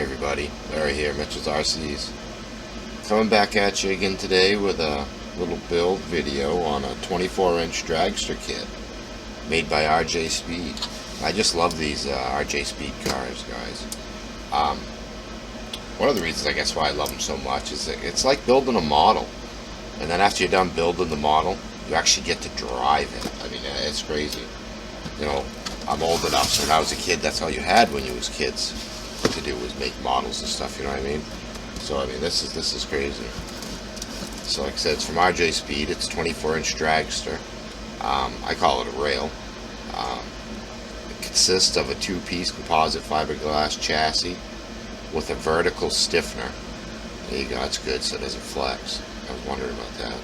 everybody, Larry here, Mitchell's RCs. Coming back at you again today with a little build video on a 24-inch dragster kit made by RJ Speed. I just love these RJ Speed cars, guys. One of the reasons I guess why I love them so much is that it's like building a model, and then after you're done building the model, you actually get to drive it. I mean, it's crazy. You know, I'm old enough, so when I was a kid, that's all you had when you was kids to do was make models and stuff, you know what I mean? So, I mean, this is crazy. So, like I said, it's from RJ Speed. It's 24-inch dragster. I call it a rail. It consists of a two-piece composite fiberglass chassis with a vertical stiffener. There you go, that's good, so it doesn't flex. I was wondering about that.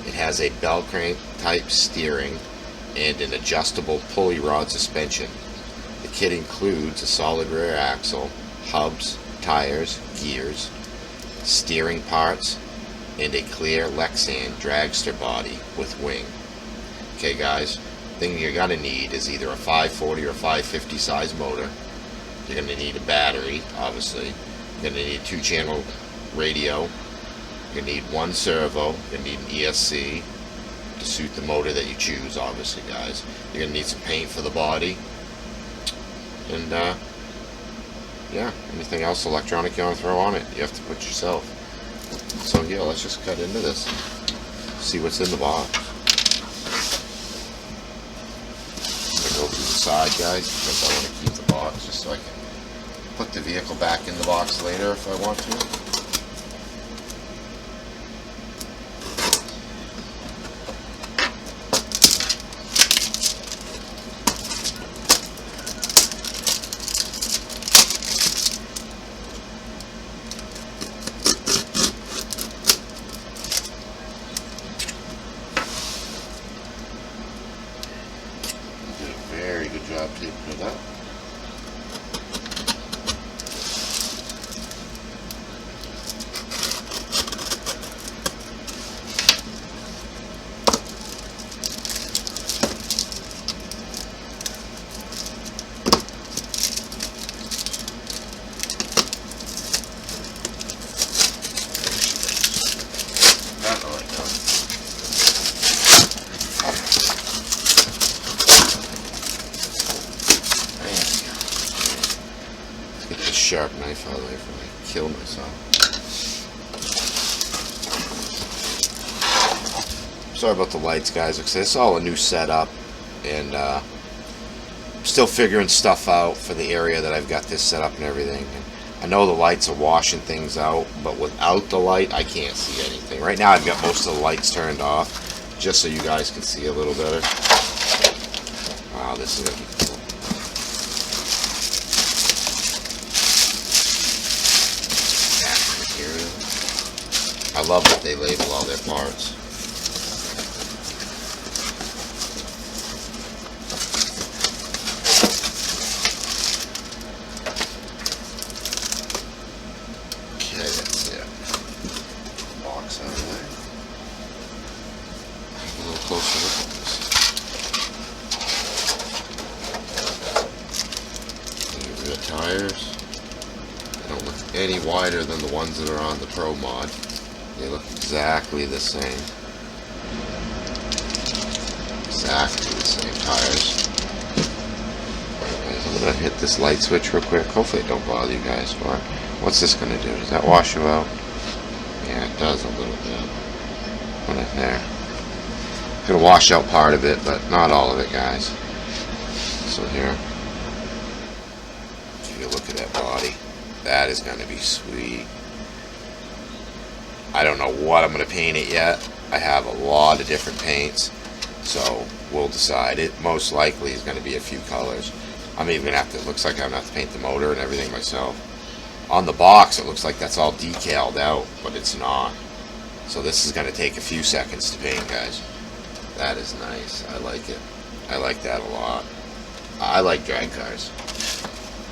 It has a bell crank type steering and an adjustable pulley rod suspension. The kit includes a solid rear axle, hubs, tires, gears, steering parts, and a clear Lexan dragster body with wing. Okay guys, the thing you're going to need is either a 540 or 550 size motor. You're going to need a battery, obviously. You're going to need a 2-channel radio. You're going to need one servo. You're going to need an ESC to suit the motor that you choose, obviously, guys. You're going to need some paint for the body. And, yeah, anything else electronic you want to throw on it, you have to put yourself. So, yeah, let's just cut into this. See what's in the box. I'm going to go through the side, guys, because I want to keep the box just so I can put the vehicle back in the box later if I want to. Very good job taping it up. Sharp knife out of there before I kill myself. Sorry about the lights, guys. It's all a new setup, and still figuring stuff out for the area that I've got this set up and everything. And I know the lights are washing things out, but without the light, I can't see anything. Right now, I've got most of the lights turned off, just so you guys can see a little better. Wow, this is gonna be cool. I love that they label all their parts. Okay, that's it. Box out of there. Have a little closer look at this. The rear tires. They don't look any wider than the ones that are on the Pro mod. They look exactly the same. Exactly the same tires. Anyways, I'm going to hit this light switch real quick. Hopefully it don't bother you guys. What's this going to do? Does that wash you out? Yeah, it does a little bit. Put it there. It's going to wash out part of it, but not all of it, guys. So here. Take a look at that body. That is going to be sweet. I don't know what I'm going to paint it yet. I have a lot of different paints, so we'll decide. It most likely is going to be a few colors. I'm even going to have to, it looks like I'm going to have to paint the motor and everything myself. On the box, it looks like that's all decaled out, but it's not. So this is going to take a few seconds to paint, guys. That is nice. I like it. I like that a lot. I like drag cars.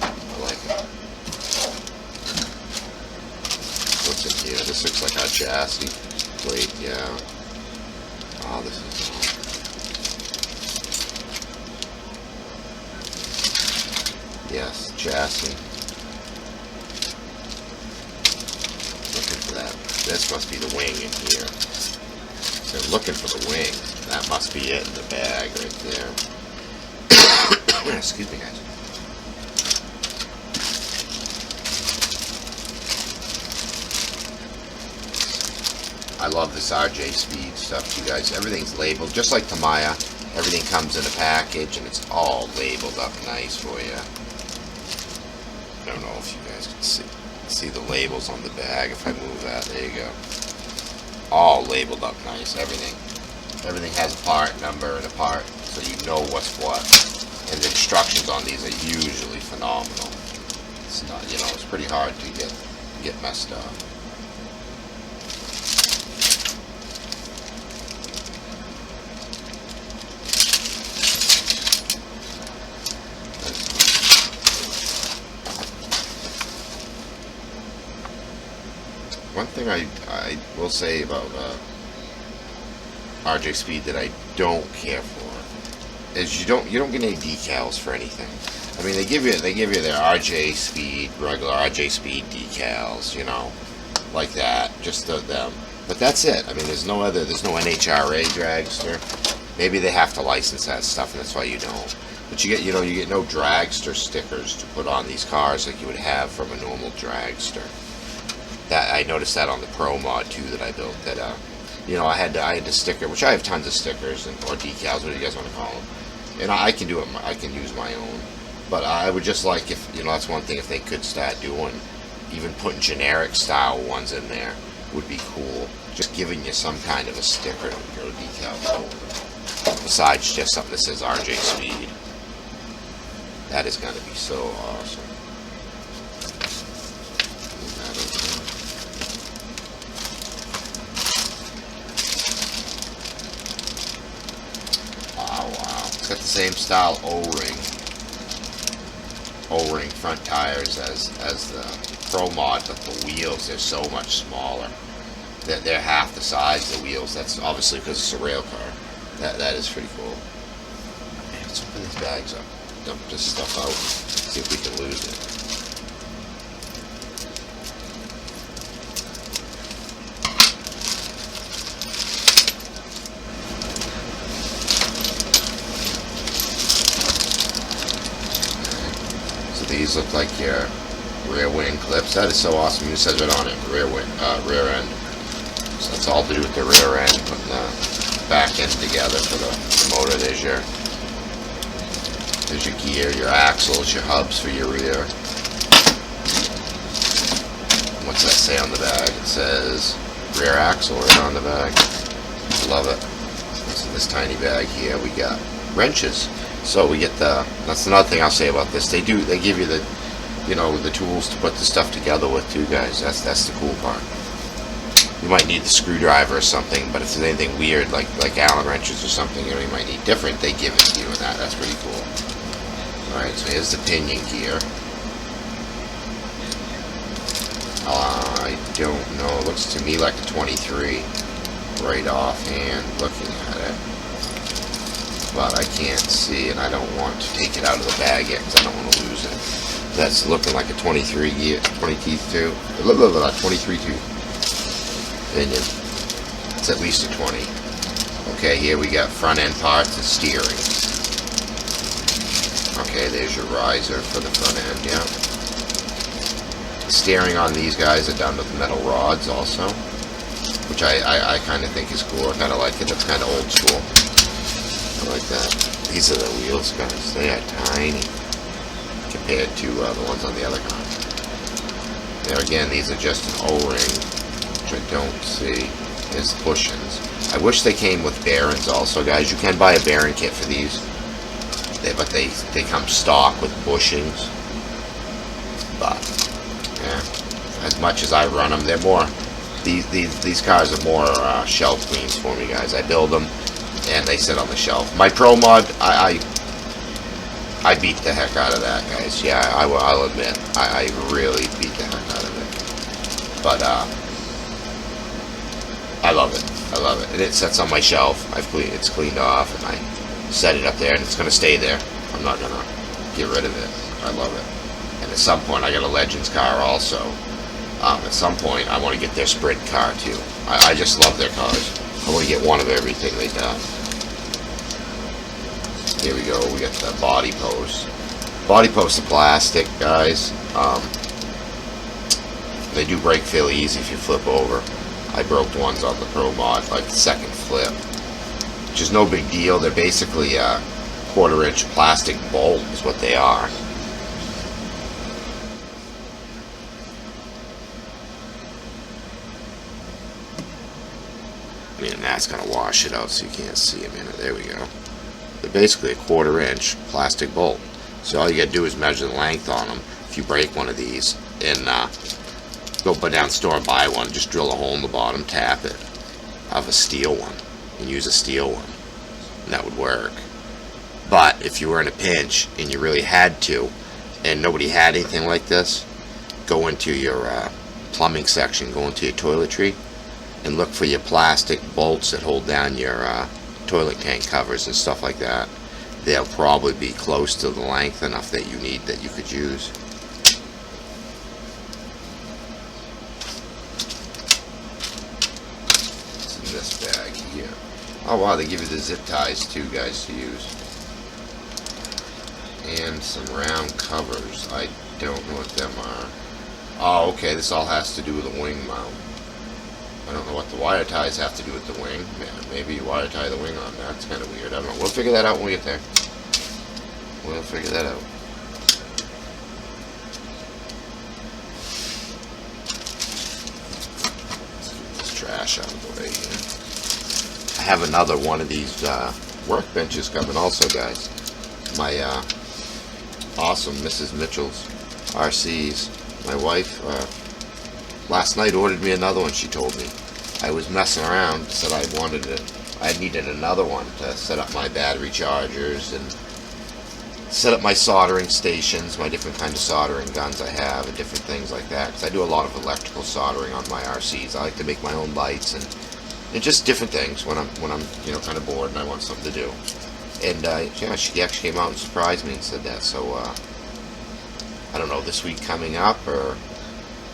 I like it. What's in here? This looks like our chassis. Wait, yeah. Oh, this is... Yes, chassis. This must be the wing in here. So I'm looking for the wing. That must be it in the bag right there. Excuse me, guys. I love this RJ Speed stuff, you guys. Everything's labeled, just like Tamiya. Everything comes in a package, and it's all labeled up nice for you. I don't know if you guys can see the labels on the bag. If I move that, there you go. All labeled up nice. Everything has a part number and a part, so you know what's what. And the instructions on these are usually phenomenal. It's not, you know, it's pretty hard to get messed up. One thing I will say about RJ Speed that I don't care for is you don't get any decals for anything. I mean, they give you their RJ Speed, regular RJ Speed decals, you know, like that, just them. But that's it. I mean, there's no NHRA dragster. Maybe they have to license that stuff, and that's why you don't. But you get no dragster stickers to put on these cars like you would have from a normal dragster. That I noticed that on the Pro Mod too that I built. That you know, I had to sticker, which I have tons of stickers or decals, whatever you guys want to call them, and I can do it. I can use my own, but I would just like, if you know, that's one thing, if they could start doing, even putting generic style ones in there would be cool. Just giving you some kind of a sticker to go decal over, besides just something that says RJ Speed. That is going to be so awesome. It's got the same style O-ring front tires as the Pro Mod, but the wheels, they're so much smaller. They're half the size of the wheels. That's obviously because it's a rail car. That is pretty cool. Man, let's open these bags up. Dump this stuff out. See if we can lose it. These look like your rear wing clips. That is so awesome. It says it on it, rear end. So that's all to do with the rear end, putting the back end together for the motor. There's your gear, your axles, your hubs for your rear. What's that say on the bag? It says rear axle right on the bag. Love it. So this tiny bag here, we got wrenches. So we get that's another thing I'll say about this. They give you the tools to put the stuff together with too, guys. That's the cool part. You might need the screwdriver or something, but if there's anything weird like Allen wrenches or something, you know, you might need different, they give it to you, and that's pretty cool. Alright, so here's the pinion gear. I don't know, it looks to me like a 23 right offhand looking at it. But I can't see, and I don't want to take it out of the bag yet because I don't want to lose it. That's looking like a 23 gear, 20 teeth too. 23 tooth pinion. It's at least a 20. Okay, here we got front end parts and steering. Okay, there's your riser for the front end, yeah. The steering on these guys are done with metal rods also, which I kind of think is cool. I kind of like it. It's kind of old school. I like that. These are the wheels, guys. They are tiny compared to the ones on the other car. There again, these are just an O-ring, which I don't see. There's bushings. I wish they came with bearings also, guys. You can buy a bearing kit for these, but they come stock with bushings. But yeah, as much as I run them, they're more. These cars are more shelf queens for me, guys. I build them, and they sit on the shelf. My Pro Mod, I beat the heck out of that, guys. Yeah, I'll admit, I really beat the heck out of it. But I love it. I love it. And it sits on my shelf. It's cleaned off, and I set it up there, and it's gonna stay there. I'm not gonna get rid of it. I love it. And at some point, I got a Legends car also At some point, I want to get their sprint car too. I just love their cars. I want to get one of everything they got. Here we go. We got the body post. Body posts are plastic, guys. They do break fairly easy if you flip over. I broke ones on the Pro Mod, like the second flip, which is no big deal. They're basically a 1/4-inch plastic bolt is what they are. And that's going to wash it out so you can't see them in it. There we go. They're basically a 1/4-inch plastic bolt. So all you got to do is measure the length on them. If you break one of these and go down store and buy one, just drill a hole in the bottom, tap it. I have a steel one and use a steel one, and that would work. But if you were in a pinch and you really had to, and nobody had anything like this, go into your plumbing section, go into your toiletry, and look for your plastic bolts that hold down your toilet tank covers and stuff like that. They'll probably be close to the length enough that you need that you could use. What's in this bag here? Oh wow, they give you the zip ties too, guys, to use. And some round covers. I don't know what them are. Oh, okay, this all has to do with the wing mount. I don't know what the wire ties have to do with the wing. Man, maybe you wire tie the wing on there. That's kind of weird. I don't know. We'll figure that out when we get there. We'll figure that out. Let's get this trash out of the way here. I have another one of these workbenches coming also, guys. My awesome Mrs. Mitchell's RCs. My wife last night ordered me another one, she told me. I was messing around, said I needed another one to set up my battery chargers and set up my soldering stations, my different kind of soldering guns I have, and different things like that. Because I do a lot of electrical soldering on my RCs. I like to make my own lights and just different things when I'm kind of bored and I want something to do. And yeah, she actually came out and surprised me and said that. So I don't know, this week coming up or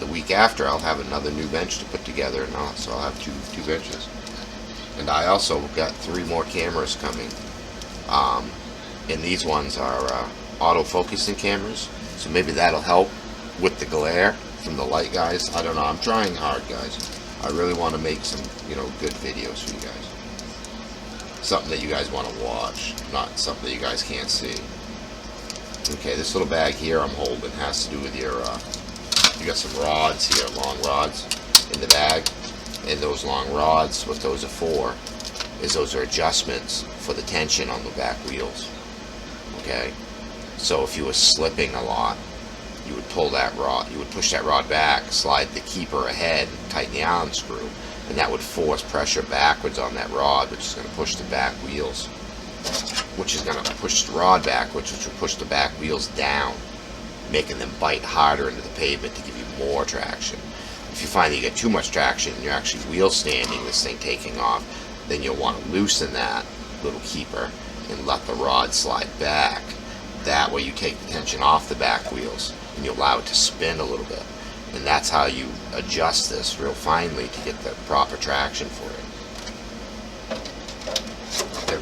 the week after, I'll have another new bench to put together, and so I'll have two benches. And I also got 3 more cameras coming. And these ones are auto-focusing cameras, so maybe that'll help with the glare from the light, guys. I don't know. I'm trying hard, guys. I really want to make some, good videos for you guys. Something that you guys want to watch, not something that you guys can't see. Okay, this little bag here I'm holding has to do with your, you got some rods here, long rods in the bag. And those long rods, what those are for, is those are adjustments for the tension on the back wheels. Okay? So if you were slipping a lot, you would pull that rod, you would push that rod back, slide the keeper ahead, and tighten the Allen screw. And that would force pressure backwards on that rod, which is going to push the back wheels, which is going to push the rod backwards, which will push the back wheels down, making them bite harder into the pavement to give you more traction. If you find that you get too much traction and you're actually wheel standing, this thing taking off, then you'll want to loosen that little keeper and let the rod slide back. That way you take the tension off the back wheels and you allow it to spin a little bit. And that's how you adjust this real finely to get the proper traction for it.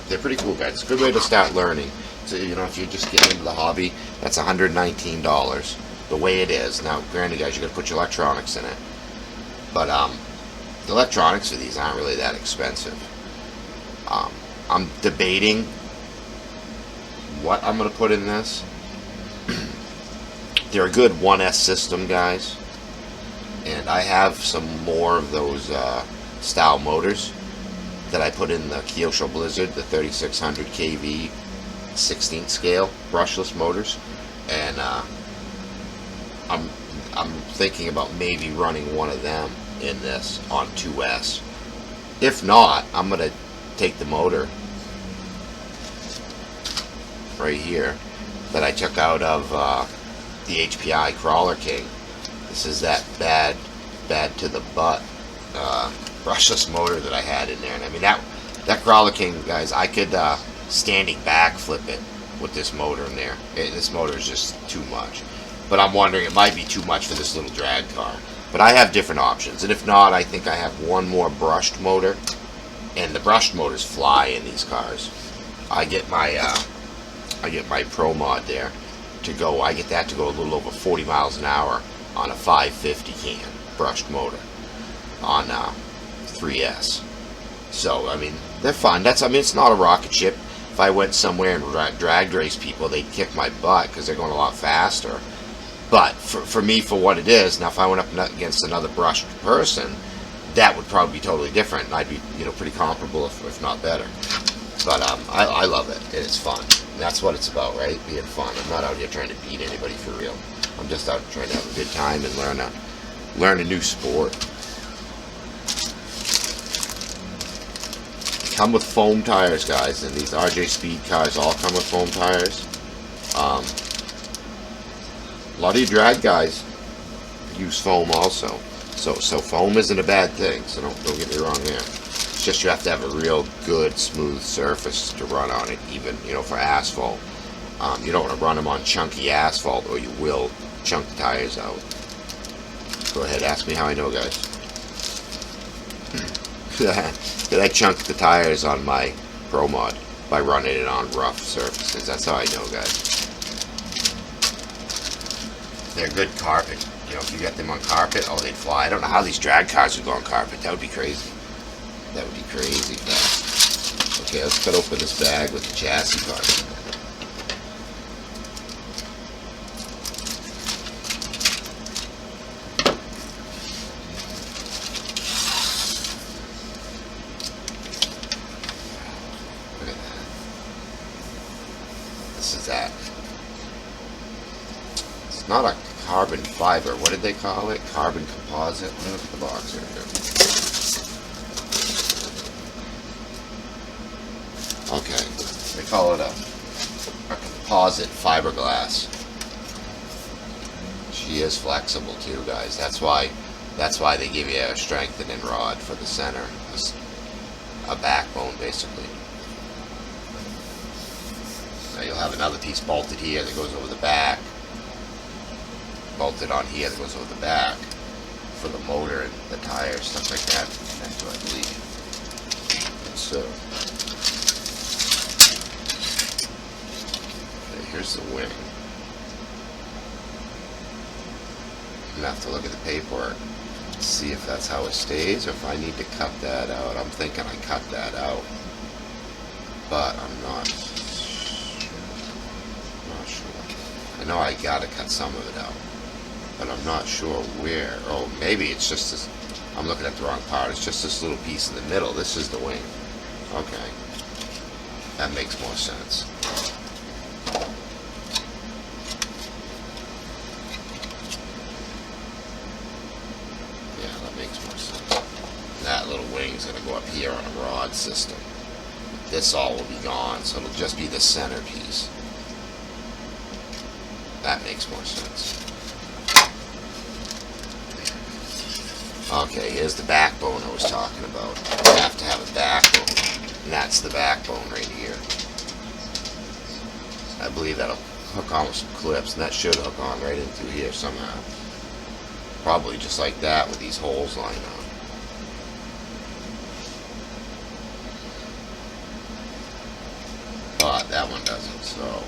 They're pretty cool, guys. It's a good way to start learning. So, if you're just getting into the hobby, that's $119 the way it is. Now, granted, guys, you got to put your electronics in it. But the electronics for these aren't really that expensive. I'm debating what I'm going to put in this. They're a good 1S system, guys. And I have some more of those style motors that I put in the Kyosho Blizzard, the 3600 kV 16th scale brushless motors. And I'm thinking about maybe running one of them in this on 2S. If not, I'm going to take the motor right here that I took out of the HPI Crawler King. This is that bad to the butt brushless motor that I had in there. And I mean, that Crawler King, guys, I could standing back flip it with this motor in there. This motor is just too much. But I'm wondering, it might be too much for this little drag car. But I have different options, and if not, I think I have one more brushed motor, and the brushed motors fly in these cars. I get my Pro Mod there to go. I get that to go a little over 40 miles an hour on a 550 can brushed motor on 3S. So I mean, they're fun. It's not a rocket ship. If I went somewhere and drag race people, they'd kick my butt because they're going a lot faster. But for me, for what it is, now if I went up against another brushed person, that would probably be totally different, and I'd be, pretty comparable, if not better. But I love it. It's fun. And that's what it's about, right? Being fun. I'm not out here trying to beat anybody for real. I'm just out trying to have a good time and learn a new sport. Come with foam tires, guys, and these RJ Speed cars all come with foam tires. A lot of you drag guys use foam also, so foam isn't a bad thing. So don't get me wrong there. It's just you have to have a real good smooth surface to run on it, even for asphalt. You don't want to run them on chunky asphalt, or you will chunk the tires out. Go ahead, ask me how I know, guys. I chunked the tires on my Pro Mod by running it on rough surfaces. That's how I know, guys. They're good carpet. If you get them on carpet, oh, they'd fly. I don't know how these drag cars would go on carpet. That would be crazy. That would be crazy fast. Okay, let's cut open this bag with the chassis parts. Look at that. This is that. It's not a carbon fiber. What did they call it? Carbon composite? Look at the box here. Okay. They call it a composite fiberglass. She is flexible too, guys. That's why they give you a strengthening rod for the center. A backbone, basically. Now you'll have another piece bolted here that goes over the back. Bolted on here that goes over the back for the motor and the tires, stuff like that. That's what I believe. So okay, here's the wing. I'm gonna have to look at the paperwork to see if that's how it stays or if I need to cut that out. I'm thinking I cut that out, but I'm not sure. I know I gotta cut some of it out, but I'm not sure where. Oh, maybe it's just this. I'm looking at the wrong part. It's just this little piece in the middle. This is the wing. Okay. That makes more sense. Yeah, that makes more sense. And that little wing's going to go up here on a rod system. This all will be gone, so it'll just be the center piece. That makes more sense. Okay, here's the backbone I was talking about. You have to have a backbone, and that's the backbone right here. I believe that'll hook on with some clips, and that should hook on right in through here somehow. Probably just like that with these holes lined up. But that one doesn't, so.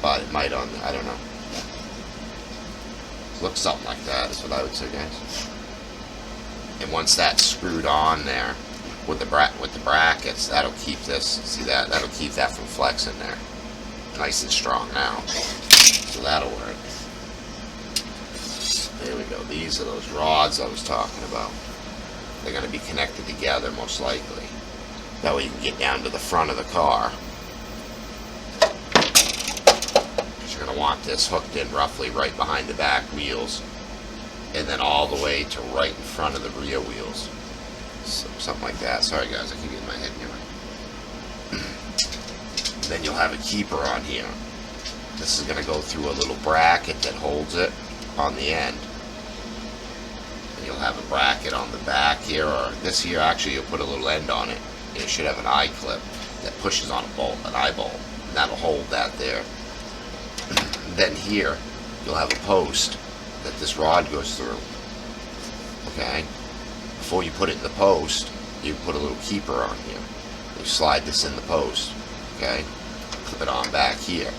But it might on, I don't know. Looks something like that is what I would say, guys. And once that's screwed on there with the brackets, that'll keep this. See that? That'll keep that from flexing there, nice and strong now. So that'll work. There we go. These are those rods I was talking about. They're going to be connected together most likely. That way you can get down to the front of the car. You're going to want this hooked in roughly right behind the back wheels, and then all the way to right in front of the rear wheels. So, something like that. Sorry guys, I keep getting my head anyway. Then you'll have a keeper on here. This is going to go through a little bracket that holds it on the end. And you'll have a bracket on the back here, or this here actually you'll put a little end on it. And it should have an eye clip that pushes on a bolt, an eye bolt, and that'll hold that there. Then here, you'll have a post that this rod goes through. Okay? Before you put it in the post, you put a little keeper on here. You slide this in the post. Okay? Clip it on back here.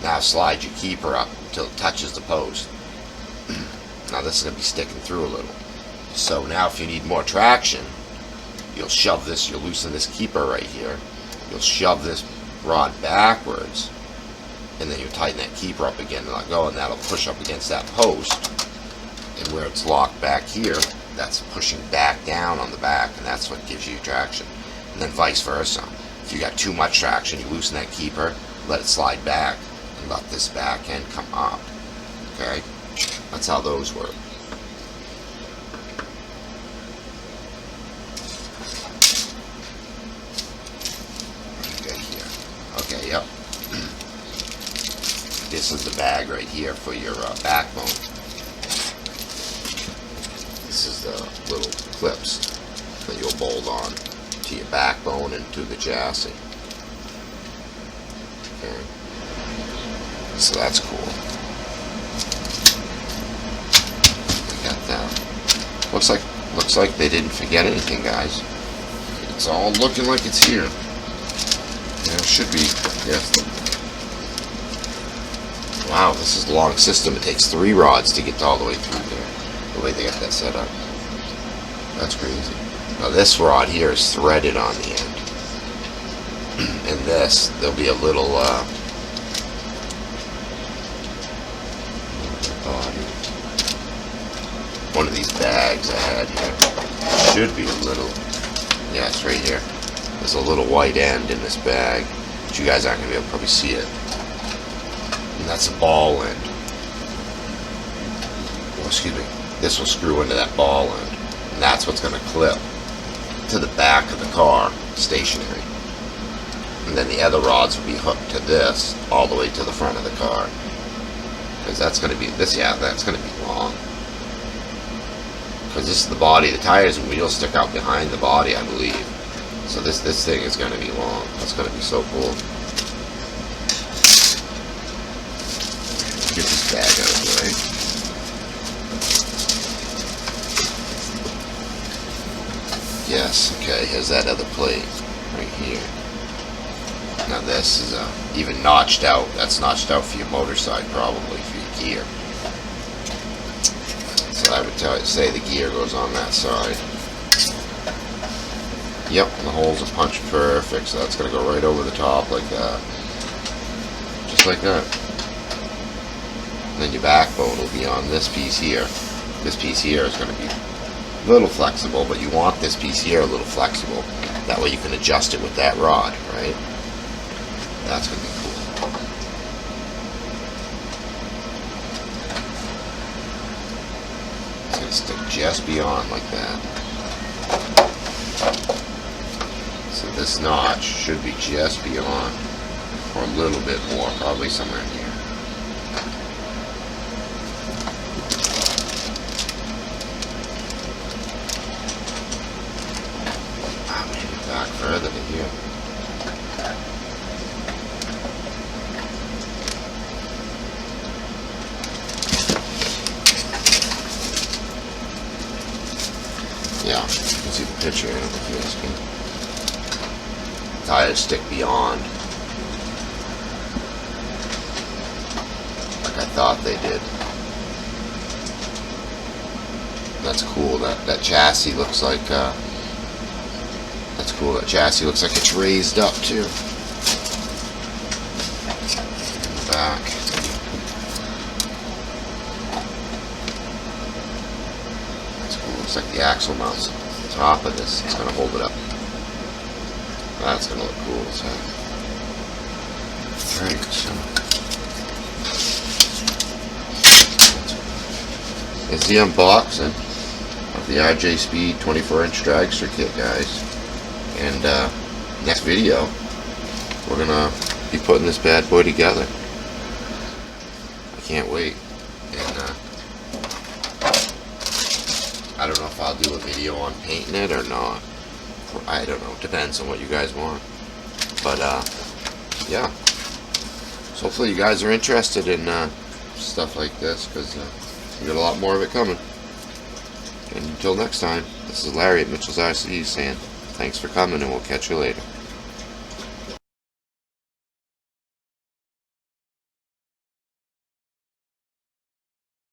Now slide your keeper up until it touches the post. Now this is going to be sticking through a little. So now if you need more traction, you'll shove this, you'll loosen this keeper right here. You'll shove this rod backwards, and then you tighten that keeper up again and let go, and that'll push up against that post. And where it's locked back here, that's pushing back down on the back, and that's what gives you traction. And then vice versa. If you got too much traction, you loosen that keeper, let it slide back, and let this back end come up. Okay? That's how those work. Okay, here. Okay, yep. This is the bag right here for your backbone. This is the little clips that you'll bolt on to your backbone and to the chassis. Okay. So that's cool. We got that. Looks like they didn't forget anything, guys. It's all looking like it's here. Yeah, it should be. Yeah. Wow, this is a long system. It takes 3 rods to get all the way through there. The way they got that set up. That's crazy. Now this rod here is threaded on the end. And this, there'll be a little one of these bags I had here. Should be a little, yeah, it's right here. There's a little white end in this bag, but you guys aren't going to be able to probably see it. And that's a ball end. Oh, excuse me. This will screw into that ball end. And that's what's going to clip to the back of the car, stationary. And then the other rods will be hooked to this all the way to the front of the car. Because that's going to be, this, yeah, that's going to be long. Because this is the body, the tires and wheels stick out behind the body, I believe. So this thing is going to be long. That's going to be so cool. Get this bag out of the way. Yes, okay, here's that other plate right here. Now this is even notched out. That's notched out for your motor side, probably, for your gear. So I would say the gear goes on that side. Yep, and the holes are punched perfect, so that's going to go right over the top like that. Just like that. And then your backbone will be on this piece here. This piece here is going to be a little flexible, but you want this piece here a little flexible. That way you can adjust it with that rod, right? That's going to be cool. It's going to stick just beyond like that. So this notch should be just beyond, or a little bit more, probably somewhere in here. Back further to here. Yeah, you can see the picture. I don't know if you guys can. Tires stick beyond, like I thought they did. That's cool. That chassis looks like. That's cool. That chassis looks like it's raised up too. In the back. That's cool. Looks like the axle mounts on top of this. It's going to hold it up. That's going to look cool. So. Alright, so. It's the unboxing of the RJ Speed 24-inch dragster kit, guys. And next video, we're gonna be putting this bad boy together. I can't wait. And I don't know if I'll do a video on painting it or not. I don't know. Depends on what you guys want. But yeah. So hopefully you guys are interested in stuff like this, because We got a lot more of it coming. And until next time, this is Larry at Mitchell's RC saying thanks for coming, and we'll catch you later.